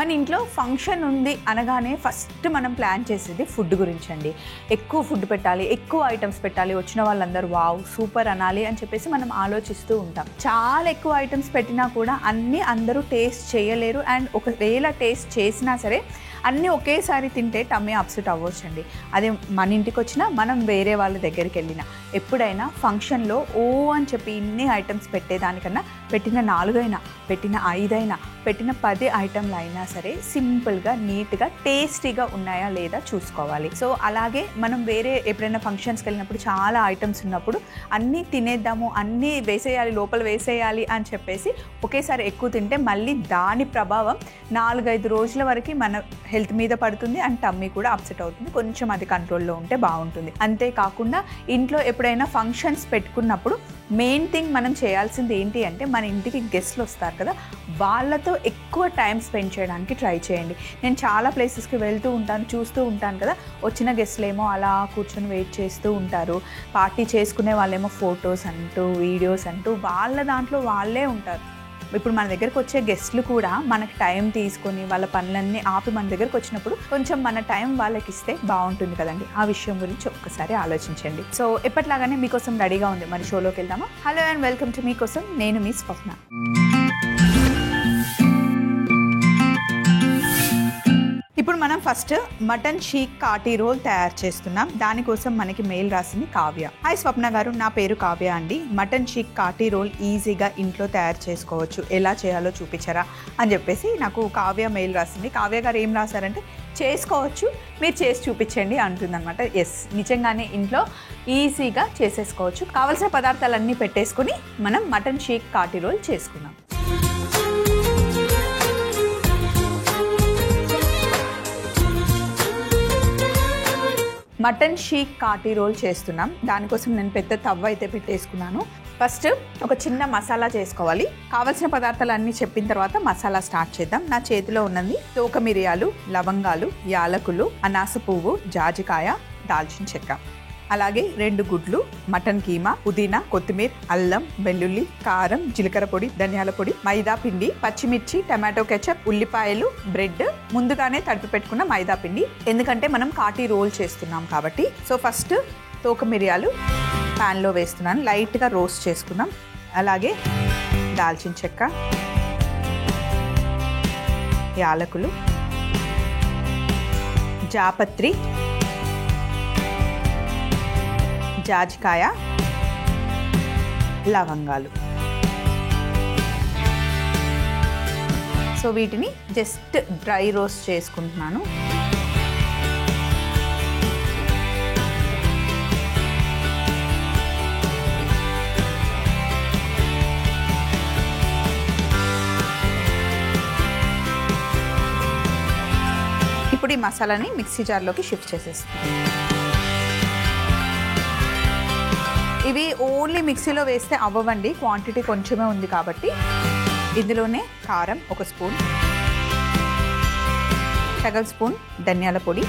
మన ఇంట్లో ఫంక్షన్ ఉంది అనగానే ఫస్ట్ మనం ప్లాన్ చేసేది ఫుడ్ గురించి అండి. ఎక్కువ ఫుడ్ పెట్టాలి, ఎక్కువ ఐటమ్స్ పెట్టాలి, వచ్చిన వాళ్ళందరూ వావ్ సూపర్ అనాలి అని చెప్పేసి మనం ఆలోచిస్తూ ఉంటాం. చాలా ఎక్కువ ఐటమ్స్ పెట్టినా కూడా అన్నీ అందరూ టేస్ట్ చేయలేరు. అండ్ ఒకవేళ టేస్ట్ చేసినా సరే అన్నీ ఒకేసారి తింటే టమ్మీ అప్సెట్ అవ్వచ్చండి. అదే మన ఇంటికి వచ్చినా మనం వేరే వాళ్ళ దగ్గరికి వెళ్ళినా ఎప్పుడైనా ఫంక్షన్లో ఓ అని చెప్పి ఇన్ని ఐటమ్స్ పెట్టేదానికన్నా పెట్టిన 4 అయినా పెట్టిన 5 అయినా పెట్టిన 10 ఐటమ్లు అయినా సరే సింపుల్గా నీట్గా టేస్టీగా ఉన్నాయా లేదా చూసుకోవాలి. సో అలాగే మనం వేరే ఎప్పుడైనా ఫంక్షన్స్కి వెళ్ళినప్పుడు చాలా ఐటమ్స్ ఉన్నప్పుడు అన్నీ తినేద్దాము, అన్నీ వేసేయాలి, లోపల వేసేయాలి అని చెప్పేసి ఒకేసారి ఎక్కువ తింటే మళ్ళీ దాని ప్రభావం 4-5 రోజుల వరకు మన హెల్త్ మీద పడుతుంది. అండ్ టమ్మీ కూడా అప్సెట్ అవుతుంది. కొంచెం అది కంట్రోల్లో ఉంటే బాగుంటుంది. అంతేకాకుండా ఇంట్లో ఎప్పుడైనా ఫంక్షన్స్ పెట్టుకున్నప్పుడు మెయిన్ థింగ్ మనం చేయాల్సింది ఏంటి అంటే మన ఇంటికి గెస్ట్లు వస్తారు కదా, వాళ్ళతో ఎక్కువ టైం స్పెండ్ చేయడానికి ట్రై చేయండి. నేను చాలా ప్లేసెస్కి వెళ్తూ ఉంటాను, చూస్తూ ఉంటాను కదా, వచ్చిన గెస్ట్లు ఏమో అలా కూర్చొని వెయిట్ చేస్తూ ఉంటారు. పార్టీ చేసుకునే వాళ్ళేమో ఫొటోస్ అంటూ వీడియోస్ అంటూ వాళ్ళ దాంట్లో వాళ్ళే ఉంటారు. ఇప్పుడు మన దగ్గరకు వచ్చే గెస్ట్లు కూడా మనకి టైం తీసుకొని వాళ్ళ పనులన్నీ ఆపి మన దగ్గరకు వచ్చినప్పుడు కొంచెం మన టైం వాళ్ళకి ఇస్తే బాగుంటుంది కదండి. ఆ విషయం గురించి ఒక్కసారి ఆలోచించండి. సో ఎప్పటిలాగానే మీకోసం రెడీగా ఉంది, మరి షోలోకి వెళ్దామా? హలో అండ్ వెల్కమ్ టు మీకోసం. నేను మీ స్వప్న. ఇప్పుడు మనం first mutton seekh kathi roll తయారు చేస్తున్నాం. దానికోసం మనకి మెయిల్ రాసింది కావ్య. హాయ్ స్వప్న గారు, నా పేరు కావ్య అండి. మటన్ షీక్ కాటీ రోల్ ఈజీగా ఇంట్లో తయారు చేసుకోవచ్చు, ఎలా చేయాలో చూపించరా అని చెప్పేసి నాకు కావ్య మెయిల్ రాసింది. కావ్య గారు ఏం రాశారంటే చేసుకోవచ్చు, మీరు చేసి చూపించండి అంటుందన్నమాట. ఎస్, నిజంగానే ఇంట్లో ఈజీగా చేసేసుకోవచ్చు. కావలసిన పదార్థాలన్నీ పెట్టేసుకొని మనం మటన్ షీక్ కాటీ రోల్ చేసుకున్నాం. మటన్ షీక్ కాటీ రోల్ చేస్తున్నాం. దానికోసం నేను పెద్ద తవ్వ అయితే పెట్టేసుకున్నాను. ఫస్ట్ ఒక చిన్న మసాలా చేసుకోవాలి. కావలసిన పదార్థాలు అన్నీ చెప్పిన తర్వాత మసాలా స్టార్ట్ చేద్దాం. నా చేతిలో ఉన్నది తోక మిరియాలు, లవంగాలు, యాలకులు, అనాస పువ్వు, జాజికాయ, దాల్చిన చెక్క, అలాగే 2 గుడ్లు, మటన్ కీమా, పుదీనా, కొత్తిమీర, అల్లం, వెల్లుల్లి, కారం, జీలకర్ర పొడి, ధనియాల పొడి, మైదా పిండి, పచ్చిమిర్చి, టమాటో కెచప్, ఉల్లిపాయలు, బ్రెడ్, ముందుగానే తడిపి పెట్టుకున్న మైదా పిండి, ఎందుకంటే మనం కాటీ రోల్ చేస్తున్నాం కాబట్టి. సో ఫస్ట్ తోక మిరియాలు ప్యాన్లో వేస్తున్నాను, లైట్గా రోస్ట్ చేసుకుందాం. అలాగే దాల్చిన చెక్క, యాలకులు, జాపత్రి, జాజికాయ, లవంగాలు. సో వీటిని జస్ట్ డ్రై రోస్ట్ చేసుకుంటున్నాను. ఇప్పుడు ఈ మసాలాని మిక్సీ జార్లోకి షిఫ్ట్ చేసేస్తాను. ఇవి ఓన్లీ మిక్సీలో వేస్తే అవ్వండి, క్వాంటిటీ కొంచెమే ఉంది కాబట్టి. ఇందులోనే కారం 1 స్పూన్, సగం స్పూన్ ధనియాల పొడి,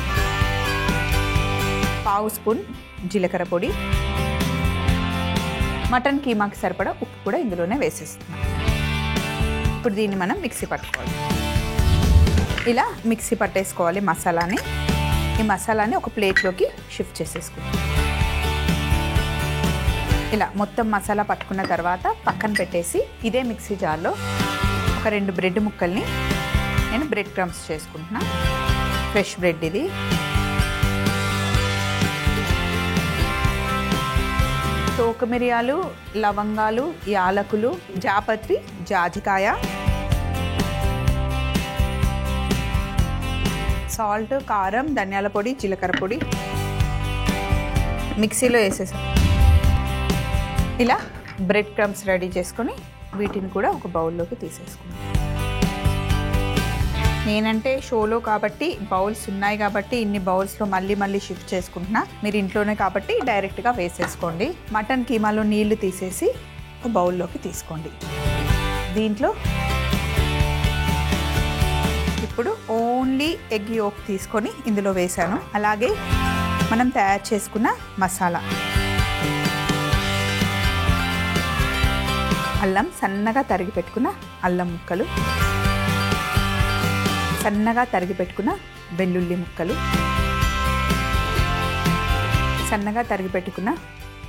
పావు స్పూన్ జీలకర్ర పొడి, మటన్ కీమాకి సరిపడా ఉప్పు కూడా ఇందులోనే వేసేస్తున్నాం. ఇప్పుడు దీన్ని మనం మిక్సీ పట్టుకోవాలి. ఇలా మిక్సీ పట్టేసుకోవాలి మసాలాని. ఈ మసాలాని ఒక ప్లేట్లోకి షిఫ్ట్ చేసేసుకుంటాం. ఇలా మొత్తం మసాలా పట్టుకున్న తర్వాత పక్కన పెట్టేసి ఇదే మిక్సీ జార్లో ఒక 2 బ్రెడ్ ముక్కల్ని నేను బ్రెడ్ క్రమ్స్ చేసుకుంటున్నా. ఫ్రెష్ బ్రెడ్ ఇది. తోక మిరియాలు, లవంగాలు, యాలకులు, జాపత్రి, జాజికాయ, సాల్ట్, కారం, ధనియాల పొడి, జీలకర్ర పొడి మిక్సీలో వేసేసాం. ఇలా బ్రెడ్ క్రమ్స్ రెడీ చేసుకొని వీటిని కూడా ఒక బౌల్లోకి తీసేసుకున్నాం. నేనంటే షోలో కాబట్టి బౌల్స్ ఉన్నాయి కాబట్టి ఇన్ని బౌల్స్లో మళ్ళీ షిఫ్ట్ చేసుకుంటున్నా. మీరు ఇంట్లోనే కాబట్టి డైరెక్ట్గా వేసేసుకోండి. మటన్ కీమాలో నీళ్లు తీసేసి ఒక బౌల్లోకి తీసుకోండి. దీంట్లో ఇప్పుడు ఓన్లీ ఎగ్ యోక్ తీసుకొని ఇందులో వేసాను. అలాగే మనం తయారు చేసుకున్న మసాలా, అల్లం సన్నగా తరిగి పెట్టుకున్న అల్లం ముక్కలు, సన్నగా తరిగి పెట్టుకున్న వెల్లుల్లి ముక్కలు, సన్నగా తరిగి పెట్టుకున్న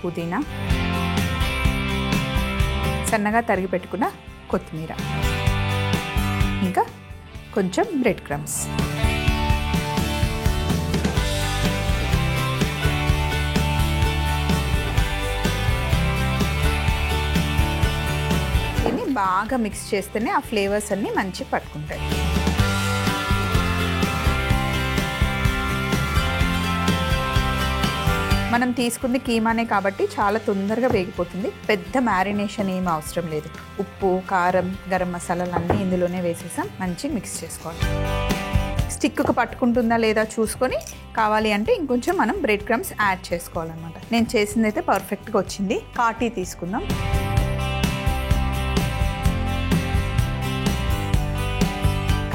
పుదీనా, సన్నగా తరిగి పెట్టుకున్న కొత్తిమీర, ఇంకా కొంచెం బ్రెడ్ క్రమ్స్. దీన్ని బాగా మిక్స్ చేస్తేనే ఆ ఫ్లేవర్స్ అన్నీ మంచిగా పట్టుకుంటాయి. మనం తీసుకుంది కీమానే కాబట్టి చాలా తొందరగా వేగిపోతుంది. పెద్ద మ్యారినేషన్ ఏం అవసరం లేదు. ఉప్పు, కారం, గరం మసాలాలు అన్నీ ఇందులోనే వేసేసాం. మంచిగా మిక్స్ చేసుకోవాలి. స్టిక్కు పట్టుకుంటుందా లేదా చూసుకొని కావాలి అంటే ఇంకొంచెం మనం బ్రెడ్ క్రమ్స్ యాడ్ చేసుకోవాలన్నమాట. నేను చేసింది అయితే పర్ఫెక్ట్గా వచ్చింది. కాటీ తీసుకుందాం.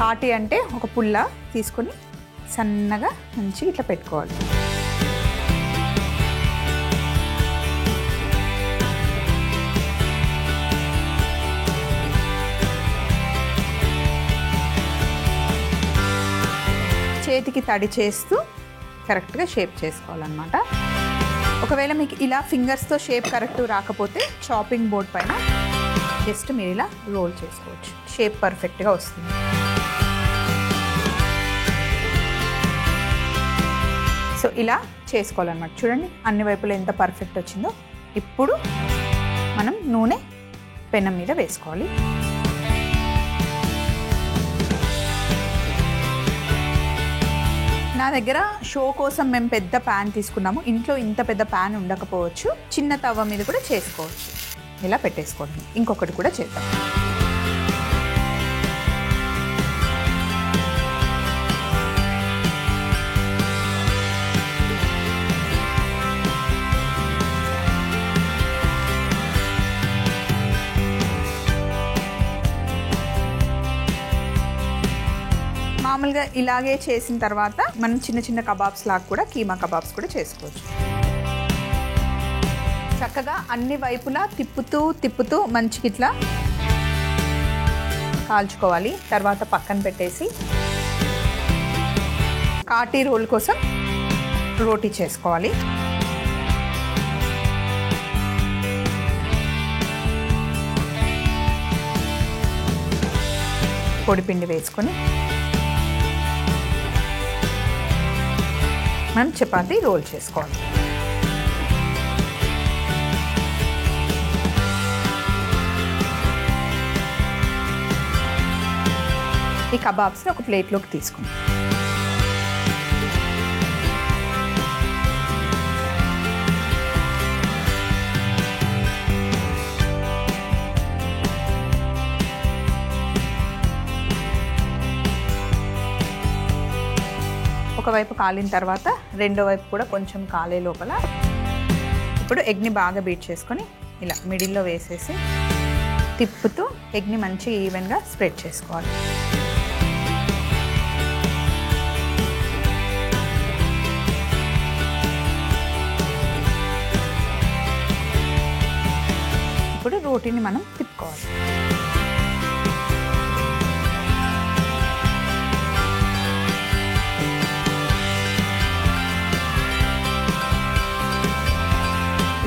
కాటీ అంటే ఒక పుల్ల తీసుకొని సన్నగా మంచిగా ఇట్లా పెట్టుకోవాలి. చేతికి తడి చేస్తూ కరెక్ట్గా షేప్ చేసుకోవాలన్నమాట. ఒకవేళ మీకు ఇలా ఫింగర్స్తో షేప్ కరెక్ట్ రాకపోతే చాపింగ్ బోర్డ్ పైన జస్ట్ మీరు ఇలా రోల్ చేసుకోవచ్చు. షేప్ పర్ఫెక్ట్గా వస్తుంది. సో ఇలా చేసుకోవాలన్నమాట. చూడండి అన్ని వైపులా ఎంత పర్ఫెక్ట్ వచ్చిందో. ఇప్పుడు మనం నూనె పెనం మీద వేసుకోవాలి. నా దగ్గర షో కోసం మేము పెద్ద ప్యాన్ తీసుకున్నాము. ఇంట్లో ఇంత పెద్ద ప్యాన్ ఉండకపోవచ్చు. చిన్న తవ్వ మీద కూడా చేసుకోవచ్చు. ఇలా పెట్టేసుకోండి. ఇంకొకటి కూడా చేద్దాం. మామూలుగా ఇలాగే చేసిన తర్వాత మనం చిన్న చిన్న కబాబ్స్ లాగా కూడా కీమా కబాబ్స్ కూడా చేసుకోవచ్చు. చక్కగా అన్ని వైపులా తిప్పుతూ మంచిగా ఇట్లా కాల్చుకోవాలి. తర్వాత పక్కన పెట్టేసి కాటీ రోల్ కోసం రోటీ చేసుకోవాలి. పొడిపిండి వేసుకొని మనం చపాతీ రోల్ చేసుకోవాలి. ఈ కబాబ్స్ని ఒక ప్లేట్లోకి తీసుకుందాం. ఒకవైపు కాలిన తర్వాత రెండో వైపు కూడా కొంచెం కాలే లోపల ఇప్పుడు ఎగ్ని బాగా బీట్ చేసుకొని ఇలా మిడిల్లో వేసేసి తిప్పుతూ ఎగ్ని మంచిగా ఈవెన్గా స్ప్రెడ్ చేసుకోవాలి. ఇప్పుడు రోటీని మనం తిప్పుకోవాలి.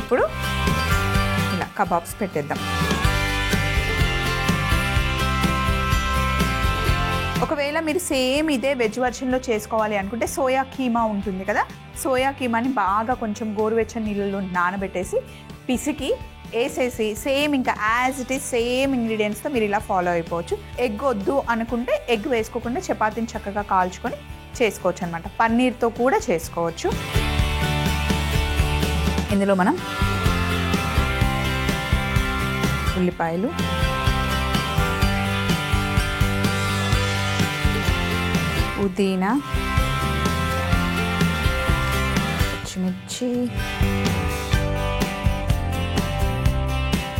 ఇప్పుడు ఇలా కబాబ్స్ పెట్టేద్దాం. ఒకవేళ మీరు సేమ్ ఇదే వెజ్ వర్షన్లో చేసుకోవాలి అనుకుంటే సోయా కీమా ఉంటుంది కదా, సోయా కీమాని బాగా కొంచెం గోరువెచ్చని నీళ్ళలో నానబెట్టేసి పిసికి వేసేసి సేమ్ ఇంకా యాజ్ ఇట్ ఈస్ సేమ్ ఇంగ్రీడియంట్స్తో మీరు ఇలా ఫాలో అయిపోవచ్చు. ఎగ్ వద్దు అనుకుంటే ఎగ్ వేసుకోకుండా చపాతీని చక్కగా కాల్చుకొని చేసుకోవచ్చు అనమాట. పన్నీర్తో కూడా చేసుకోవచ్చు. ఇందులో మనం ఉల్లిపాయలు, పుదీనా, పచ్చిమిర్చి,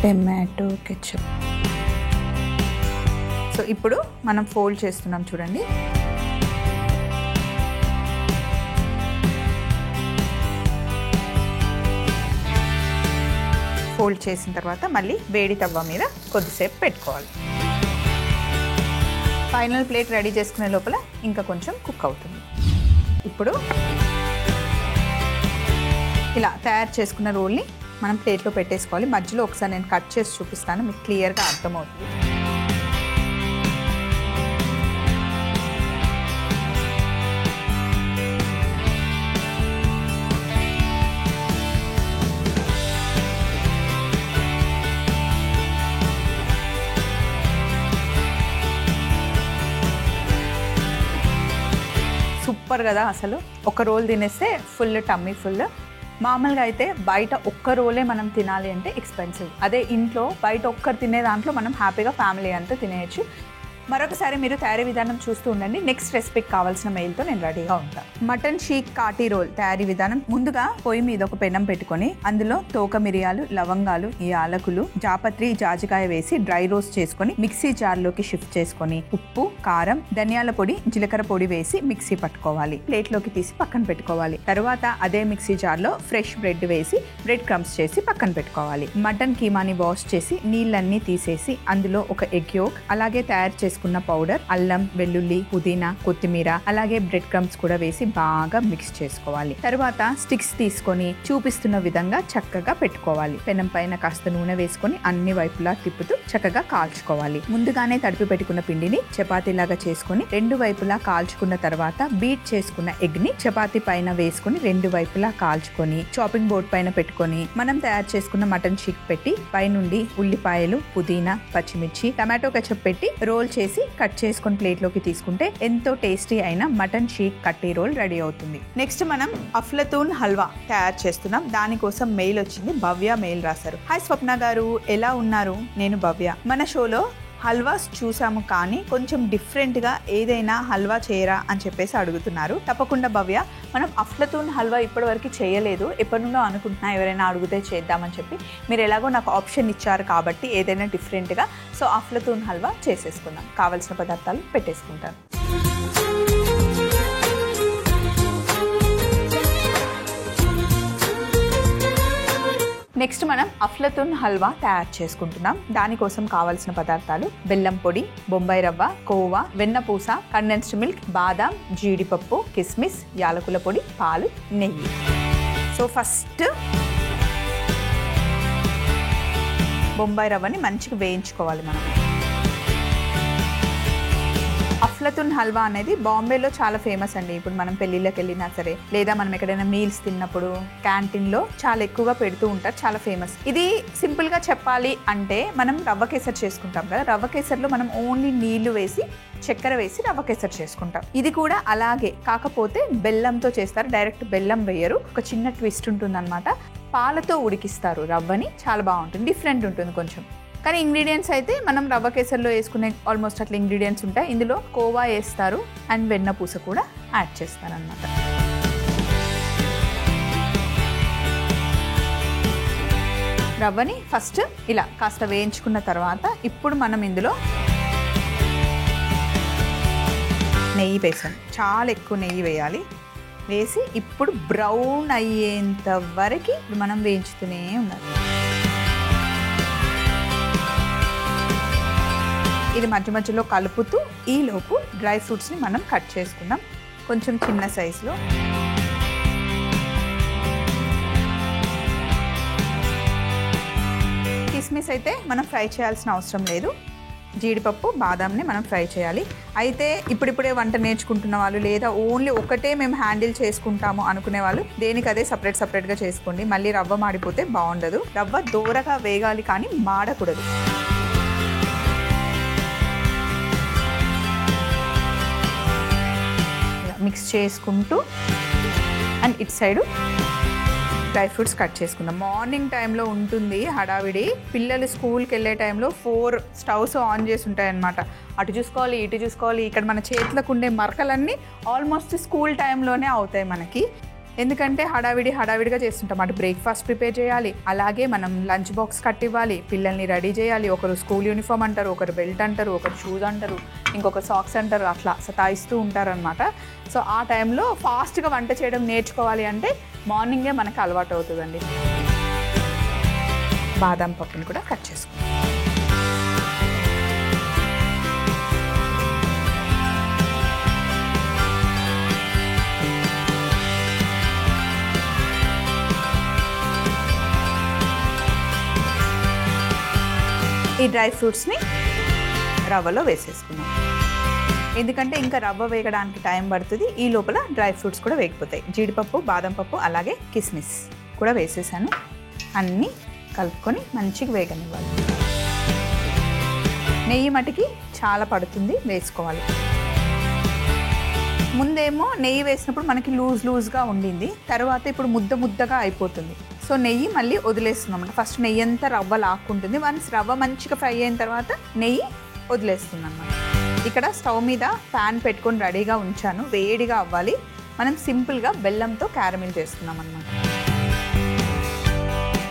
టమాటో కెచప్. సో ఇప్పుడు మనం ఫోల్డ్ చేస్తున్నాం చూడండి. ఫోల్డ్ చేసిన తర్వాత మళ్ళీ వేడి తవ్వ మీద కొద్దిసేపు పెట్టుకోవాలి. ఫైనల్ ప్లేట్ రెడీ చేసుకునే లోపల ఇంకా కొంచెం కుక్ అవుతుంది. ఇప్పుడు ఇలా తయారు చేసుకున్న రోల్ని మనం ప్లేట్లో పెట్టేసుకోవాలి. మధ్యలో ఒకసారి నేను కట్ చేసి చూపిస్తాను, మీకు క్లియర్గా అర్థమవుతుంది. సూపర్ కదా, అసలు ఒక రోల్ తినేస్తే ఫుల్ టమ్మీ ఫుల్. మామూలుగా అయితే బయట ఒక్క రోలే మనం తినాలి అంటే ఎక్స్పెన్సివ్. అదే ఇంట్లో బయట ఒక్కరు తినే దాంట్లో మనం హ్యాపీగా ఫ్యామిలీ అంతా తినేయచ్చు. మరొకసారి మీరు తయారీ విధానం చూస్తూ ఉండండి. నెక్స్ట్ రెసిపీకి కావాల్సిన మెయిల్తో నేను రెడీగా ఉంటాను. మటన్ షీక్ కాటి రోల్ తయారీ విధానం. ముందుగా పొయ్యి మీద ఒక పెనం పెట్టుకొని అందులో తోక మిరియాలు, లవంగాలు, యాలకులు, జాపత్రి, జాజికాయ వేసి డ్రై రోస్ట్ చేసుకొని మిక్సీ జార్లోకి షిఫ్ట్ చేసుకొని ఉప్పు, కారం, ధనియాల పొడి, జీలకర్ర పొడి వేసి మిక్సీ పట్టుకోవాలి. ప్లేట్లోకి తీసి పక్కన పెట్టుకోవాలి. తర్వాత అదే మిక్సీ జార్లో ఫ్రెష్ బ్రెడ్ వేసి బ్రెడ్ క్రమ్స్ చేసి పక్కన పెట్టుకోవాలి. మటన్ కీమాని వాష్ చేసి నీళ్ళన్నీ తీసేసి అందులో ఒక ఎగ్ యోక్, అలాగే తయారు చేసుకున్న పౌడర్, అల్లం, వెల్లుల్లి, పుదీనా, కొత్తిమీర, అలాగే బ్రెడ్ క్రమ్స్ కూడా వేసి బాగా మిక్స్ చేసుకోవాలి. తర్వాత స్టిక్స్ తీసుకొని చూపిస్తున్న విధంగా చక్కగా పెట్టుకోవాలి. పెనం పైన కాస్త నూనె వేసుకొని అన్ని వైపులా తిప్పుతూ చక్కగా కాల్చుకోవాలి. ముందుగానే తడిపి పెట్టుకున్న పిండిని చపాతీలాగా చేసుకొని రెండు వైపులా కాల్చుకున్న తర్వాత బీట్ చేసుకున్న ఎగ్ ని చపాతీ పైన వేసుకొని రెండు వైపులా కాల్చుకొని చాపింగ్ బోర్డ్ పైన పెట్టుకొని మనం తయారు చేసుకున్న మటన్ షీక్ పెట్టి పైనుండి ఉల్లిపాయలు, పుదీనా, పచ్చిమిర్చి, టమాటో కెచప్ పెట్టి రోల్ చేసి కట్ చేసుకొని ప్లేట్లోకి తీసుకుంటే ఎంతో టేస్టీ అయిన మటన్ షీక్ కట్టీ రోల్ రెడీ అవుతుంది. నెక్స్ట్ మనం అఫ్లతూన్ హల్వా తయారు చేస్తున్నాం. దానికోసం మెయిల్ వచ్చింది. భవ్య మెయిల్ రాశారు. హాయ్ స్వప్న గారు, ఎలా ఉన్నారు? నేను భవ్య. మన షోలో హల్వాస్ చూసాము కానీ కొంచెం డిఫరెంట్గా ఏదైనా హల్వా చేయరా అని చెప్పేసి అడుగుతున్నారు. తప్పకుండా భవ్య, మనం అఫ్లతూన్ హల్వా ఇప్పటివరకు చేయలేదు. ఎప్పటి నుండో అనుకుంటున్నా ఎవరైనా అడిగితే చేద్దామని చెప్పి. మీరు ఎలాగో నాకు ఆప్షన్ ఇచ్చారు కాబట్టి ఏదైనా డిఫరెంట్గా, సో అఫ్లతూన్ హల్వా చేసేసుకుందాం. కావాల్సిన పదార్థాలు పెట్టేసుకుంటాను. నెక్స్ట్ మనం అఫ్లతూన్ హల్వా తయారు చేసుకుంటున్నాం. దానికోసం కావాల్సిన పదార్థాలు బెల్లం పొడి, బొంబాయి రవ్వ, కోవా, వెన్నపూస, కండెన్స్డ్ మిల్క్, బాదాం, జీడిపప్పు, కిస్మిస్, యాలకుల పొడి, పాలు, నెయ్యి. సో ఫస్ట్ బొంబాయి రవ్వని మంచిగా వేయించుకోవాలి మనం. అఫ్లతూన్ హల్వా అనేది బాంబేలో చాలా ఫేమస్ అండి. ఇప్పుడు మనం పెళ్ళిళ్ళకి వెళ్ళినా సరే, లేదా మనం ఎక్కడైనా మీల్స్ తిన్నప్పుడు క్యాంటీన్లో చాలా ఎక్కువగా పెడుతూ ఉంటారు. చాలా ఫేమస్. ఇది సింపుల్గా చెప్పాలి అంటే మనం రవ్వ కేసరి చేసుకుంటాం కదా, రవ్వ కేసరిలో మనం ఓన్లీ నీళ్లు వేసి చక్కెర వేసి రవ్వ కేసరి చేసుకుంటాం. ఇది కూడా అలాగే, కాకపోతే బెల్లంతో చేస్తారు. డైరెక్ట్ బెల్లం వేయరు. ఒక చిన్న ట్విస్ట్ ఉంటుంది అనమాట. పాలతో ఉడికిస్తారు రవ్వని. చాలా బాగుంటుంది, డిఫరెంట్ ఉంటుంది కొంచెం. కానీ ఇంగ్రీడియంట్స్ అయితే మనం రవ్వ కేసరిలో వేసుకునే ఆల్మోస్ట్ అట్లా ఇంగ్రీడియంట్స్ ఉంటాయి. ఇందులో కోవా వేస్తారు అండ్ వెన్నపూస కూడా యాడ్ చేస్తారనమాట. రవ్వని ఫస్ట్ ఇలా కాస్త వేయించుకున్న తర్వాత ఇప్పుడు మనం ఇందులో నెయ్యి వేసాం. చాలా ఎక్కువ నెయ్యి వేయాలి. వేసి ఇప్పుడు బ్రౌన్ అయ్యేంత వరకు మనం వేయించుతూనే ఉండాలి. ఇది మధ్య మధ్యలో కలుపుతూ ఈలోపు డ్రై ఫ్రూట్స్ని మనం కట్ చేసుకుందాం కొంచెం చిన్న సైజులో. కిస్మిస్ అయితే మనం ఫ్రై చేయాల్సిన అవసరం లేదు. జీడిపప్పు, బాదాంని మనం ఫ్రై చేయాలి. అయితే ఇప్పుడిప్పుడే వంట నేర్చుకుంటున్న వాళ్ళు, లేదా ఓన్లీ ఒకటే మేము హ్యాండిల్ చేసుకుంటాము అనుకునే వాళ్ళు దేనికి అదే సపరేట్గా చేసుకోండి. మళ్ళీ రవ్వ మాడిపోతే బాగుండదు. రవ్వ దూరగా వేగాలి కానీ మాడకూడదు. మిక్స్ చేసుకుంటూ అండ్ ఇటు సైడు డ్రై ఫ్రూట్స్ కట్ చేసుకుందాం. మార్నింగ్ టైంలో ఉంటుంది హడావిడి. పిల్లలు స్కూల్కి వెళ్ళే టైంలో 4 స్టవ్స్ ఆన్ చేసి ఉంటాయన్నమాట. అటు చూసుకోవాలి, ఇటు చూసుకోవాలి. ఇక్కడ మన చేతులకు ఉండే మరకలన్నీ ఆల్మోస్ట్ స్కూల్ టైంలోనే అవుతాయి మనకి. ఎందుకంటే హడావిడిగా చేస్తుంటాం. అటు బ్రేక్ఫాస్ట్ ప్రిపేర్ చేయాలి, అలాగే మనం లంచ్ బాక్స్ కట్టివ్వాలి, పిల్లల్ని రెడీ చేయాలి. ఒకరు స్కూల్ యూనిఫామ్ అంటారు, ఒకరు బెల్ట్ అంటారు, ఒకరు షూస్ అంటారు, ఇంకొకరు సాక్స్ అంటారు. అట్లా సతాయిస్తూ ఉంటారనమాట. సో ఆ టైంలో ఫాస్ట్గా వంట చేయడం నేర్చుకోవాలి అంటే మార్నింగే మనకు అలవాటు అవుతుందండి. బాదం పప్పుని కూడా కట్ చేసుకుంటాం. ఈ డ్రై ఫ్రూట్స్ని రవ్వలో వేసేసుకున్నాం. ఎందుకంటే ఇంకా రవ్వ వేగడానికి టైం పడుతుంది, ఈ లోపల డ్రై ఫ్రూట్స్ కూడా వేగిపోతాయి. జీడిపప్పు, బాదం పప్పు, అలాగే కిస్మిస్ కూడా వేసేసాను. అన్నీ కలుపుకొని మంచిగా వేగనివ్వాలి. నెయ్యి మటుకి చాలా పడుతుంది, వేసుకోవాలి. ముందేమో నెయ్యి వేసినప్పుడు మనకి లూజ్గా ఉండింది, తర్వాత ఇప్పుడు ముద్దగా అయిపోతుంది. సో నెయ్యి మళ్ళీ వదిలేస్తున్నాం అన్నమాట. ఫస్ట్ నెయ్యి అంతా రవ్వ లాక్కుంటుంది. వన్స్ రవ్వ మంచిగా ఫ్రై అయిన తర్వాత నెయ్యి వదిలేస్తుంది అన్నమాట. ఇక్కడ స్టవ్ మీద ప్యాన్ పెట్టుకొని రెడీగా ఉంచాను, వేడిగా అవ్వాలి. మనం సింపుల్గా బెల్లంతో క్యారమిల్ చేస్తున్నాం అన్నమాట.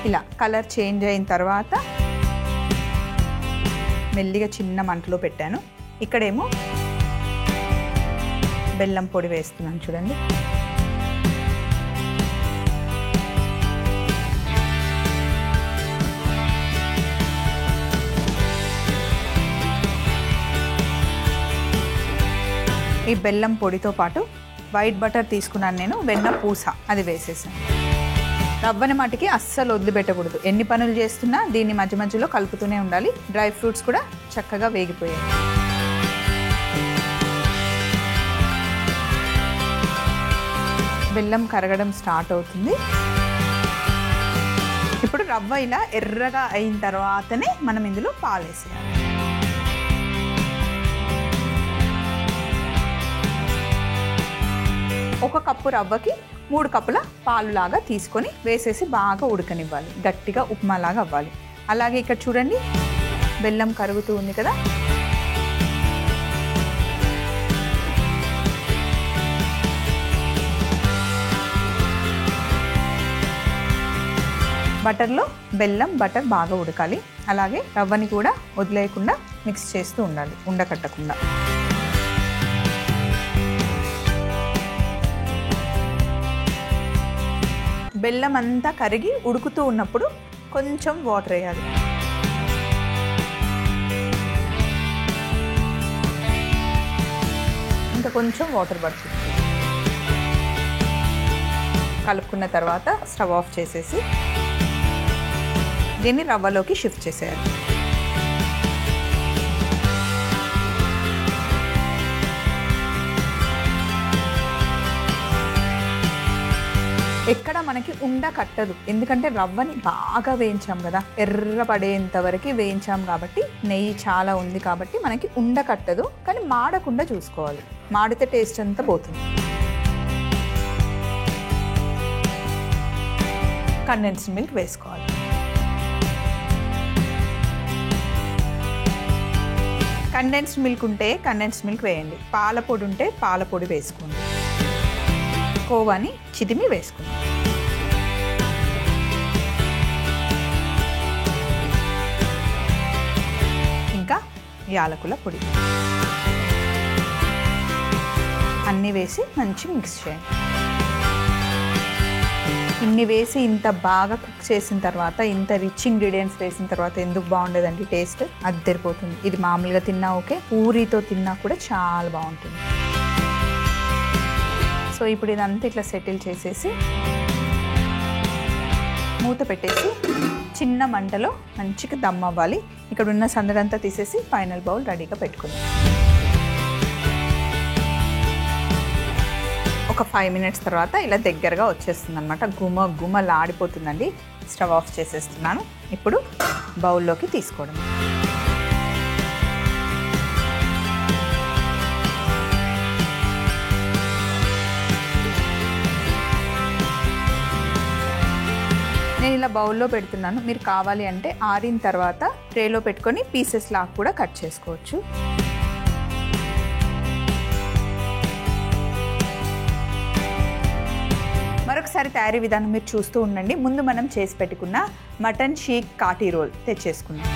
ఇలా కలర్ చేంజ్ అయిన తర్వాత మెల్లిగా చిన్న మంటలో పెట్టాను. ఇక్కడేమో బెల్లం పొడి వేస్తున్నాను చూడండి. ఈ బెల్లం పొడితో పాటు వైట్ బటర్ తీసుకున్నాను నేను, వెన్న పూస అది వేసేసాను. రవ్వని మటుకి అస్సలు వదిలిపెట్టకూడదు. ఎన్ని పనులు చేస్తున్నా దీన్ని మధ్య మధ్యలో కలుపుతూనే ఉండాలి. డ్రై ఫ్రూట్స్ కూడా చక్కగా వేగిపోయాయి. బెల్లం కరగడం స్టార్ట్ అవుతుంది. ఇప్పుడు రవ్వ ఇలా ఎర్రగా అయిన తర్వాతనే మనం ఇందులో పాలు వేసేయాలి. ఒక కప్పు రవ్వకి 3 కప్పుల పాలు లాగా తీసుకొని వేసేసి బాగా ఉడకనివ్వాలి. గట్టిగా ఉప్మా లాగా అవ్వాలి. అలాగే ఇక్కడ చూడండి బెల్లం కరుగుతూ ఉంది కదా. బటర్లో బెల్లం బటర్ బాగా ఉడకాలి. అలాగే రవ్వని కూడా వదిలేయకుండా మిక్స్ చేస్తూ ఉండాలి, ఉండకట్టకుండా. బెల్లం అంతా కరిగి ఉడుకుతూ ఉన్నప్పుడు కొంచెం వాటర్ వేయాలి. ఇంకా కొంచెం వాటర్ పడుతుంది. కలుపుకున్న తర్వాత స్టవ్ ఆఫ్ చేసేసి దీన్ని రవ్వలోకి షిఫ్ట్ చేసేయాలి. ఎక్కడ మనకి ఉండ కట్టదు, ఎందుకంటే రవ్వని బాగా వేయించాం కదా, ఎర్ర పడేంత వరకు వేయించాం కాబట్టి, నెయ్యి చాలా ఉంది కాబట్టి మనకి ఉండ కట్టదు. కానీ మాడకుండా చూసుకోవాలి, మాడితే టేస్ట్ అంతా పోతుంది. కండెన్స్డ్ మిల్క్ వేసుకోవాలి. కండెన్స్డ్ మిల్క్ ఉంటే కండెన్స్డ్ మిల్క్ వేయండి, పాల పొడి ఉంటే పాల పొడి వేసుకోండి. కోవాని చిదిమి వేసుకుందాం. ఇంకా యాలకుల పొడి అన్నీ వేసి మంచిగా మిక్స్ చేయండి. ఇన్ని వేసి ఇంత బాగా కుక్ చేసిన తర్వాత, ఇంత రిచ్ ఇంగ్రీడియంట్స్ వేసిన తర్వాత ఎందుకు బాగుండేదండి టేస్ట్ అద్దరిపోతుంది. ఇది మామూలుగా తిన్నా ఓకే, పూరీతో తిన్నా కూడా చాలా బాగుంటుంది. సో ఇప్పుడు ఇదంతా ఇట్లా సెటిల్ చేసేసి మూత పెట్టేసి చిన్న మంటలో మంచిగా దమ్ అవ్వాలి. ఇక్కడ ఉన్న సందడంతా తీసేసి ఫైనల్ బౌల్ రెడీగా పెట్టుకుందాం. ఒక 5 minutes తర్వాత ఇలా దగ్గరగా వచ్చేస్తుంది అనమాట. గుమలాడిపోతుందండి. స్టవ్ ఆఫ్ చేసేస్తున్నాను. ఇప్పుడు బౌల్లోకి తీసుకోవడం. నేను ఇలా బౌల్లో పెడుతున్నాను. మీరు కావాలి అంటే ఆరిన తర్వాత ట్రేలో పెట్టుకొని పీసెస్ లాగా కూడా కట్ చేసుకోవచ్చు. మరొకసారి తయారీ విధానం మీరు చూస్తూ ఉండండి. ముందు మనం చేసి పెట్టుకున్న మటన్ షీక్ కాటీ రోల్ తెచ్చేసుకున్నాం.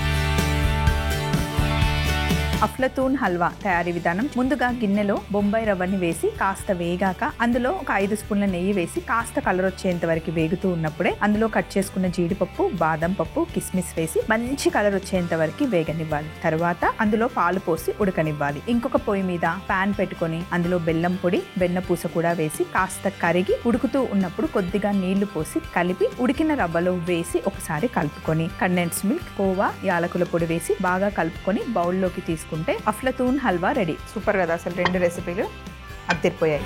అఫ్లతూన్ హల్వా తయారీ విధానం. ముందుగా గిన్నెలో బొంబాయి రవ్వని వేసి కాస్త వేగాక అందులో ఒక 5 స్పూన్ల నెయ్యి వేసి కాస్త కలర్ వచ్చేంత వరకు వేగుతూ ఉన్నప్పుడే అందులో కట్ చేసుకున్న జీడిపప్పు, బాదం పప్పు, కిస్మిస్ వేసి మంచి కలర్ వచ్చేంత వరకు వేగనివ్వాలి. తర్వాత అందులో పాలు పోసి ఉడకనివ్వాలి. ఇంకొక పొయ్యి మీద పాన్ పెట్టుకొని అందులో బెల్లం పొడి, వెన్నపూస కూడా వేసి కాస్త కరిగి ఉడుకుతూ ఉన్నప్పుడు కొద్దిగా నీళ్లు పోసి కలిపి ఉడికిన రవ్వలో వేసి ఒకసారి కలుపుకొని కండెన్స్ మిల్క్, కోవా, యాలకుల పొడి వేసి బాగా కలుపుకొని బౌల్లోకి తీసుకుంటే అఫ్లతూన్ హల్వా రెడీ. సూపర్ కదా, అసలు 2 రెసిపీలు అద్దరిపోయాయి.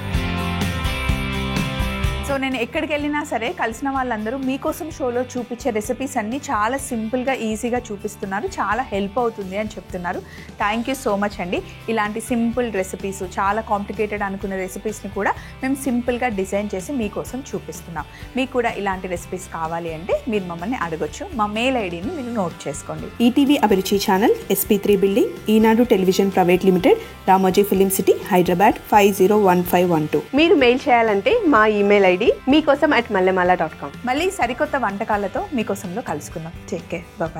సో నేను ఎక్కడికి వెళ్ళినా సరే కలిసిన వాళ్ళందరూ మీకోసం షోలో చూపించే రెసిపీస్ అన్నీ చాలా సింపుల్గా, ఈజీగా చూపిస్తున్నారు, చాలా హెల్ప్ అవుతుంది అని చెప్తున్నారు. థ్యాంక్ యూ సో మచ్ అండి. ఇలాంటి సింపుల్ రెసిపీస్, చాలా కాంప్లికేటెడ్ అనుకున్న రెసిపీస్ని కూడా మేము సింపుల్గా డిజైన్ చేసి మీకోసం చూపిస్తున్నాం. మీకు కూడా ఇలాంటి రెసిపీస్ కావాలి అంటే మీరు మమ్మల్ని అడగొచ్చు. మా మెయిల్ ఐడిని మీరు నోట్ చేసుకోండి. ETV Abhiruchi channel, SP3 building, Eenadu television private limited, Ramoji film city, Hyderabad 501512. మీరు మెయిల్ చేయాలంటే మా ఈమెయిల్ ఐడి మీకోసం @mallamala.com. మళ్ళీ సరికొత్త వంటకాలతో మీకోసంలో కలుసుకుందాం. Take care, bye.